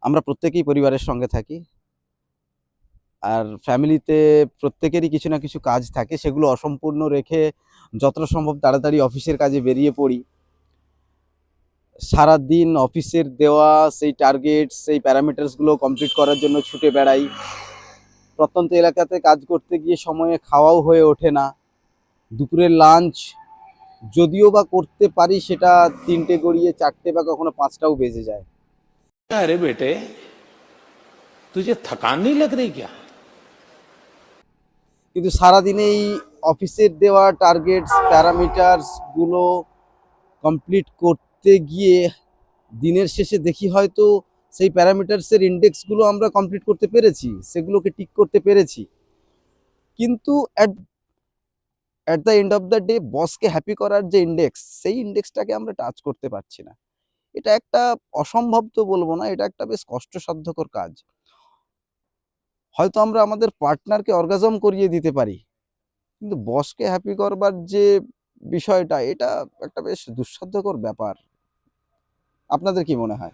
আমরা প্রত্যেকেই পরিবারের সঙ্গে থাকি। আর ফ্যামিলিতে প্রত্যেকেরই কিছু না কিছু কাজ থাকে, সেগুলো অসম্পূর্ণ রেখে যতটা সম্ভব তাড়াতাড়ি অফিসের কাজে বেরিয়ে পড়ি। সারাদিন অফিসের দেওয়া সেই টার্গেট, সেই প্যারামিটার্সগুলো কমপ্লিট করার জন্য ছুটে বেড়াই। প্রত্যন্ত এলাকাতে কাজ করতে গিয়ে সময়ে খাওয়াও হয়ে ওঠে না। দুপুরের লাঞ্চ যদিও বা করতে পারি, সেটা ৩টে গড়িয়ে ৪টে বা কখনো ৫টাও বেজে যায়। अरे बेटे, तुझे थकान नहीं लग रही क्या? কিন্তু সারাদিনে এই অফিসের দেওয়া টার্গেটস, প্যারামিটার্সগুলো কমপ্লিট করতে গিয়ে দিনের শেষে দেখি হয়তো সেই প্যারামিটার্সের ইন্ডেক্সগুলো আমরা কমপ্লিট করতে পেরেছি, সেগুলোকে টিক করতে পেরেছি। কিন্তু at the end of the day বসকে হ্যাপি করার যে ইন্ডেক্স, সেই ইন্ডেক্সটাকে আমরা টাচ করতে পারছি না। এটা একটা অসম্ভব তো বলবো না, এটা একটা বেশ কষ্টসাধ্যকর কাজ। হয়তো আমরা আমাদের পার্টনারকে অর্গাজম করিয়ে দিতে পারি, কিন্তু বসকে হ্যাপি করবার যে বিষয়টা, এটা একটা বেশ দুঃসাধ্যকর ব্যাপার। আপনাদের কি মনে হয়?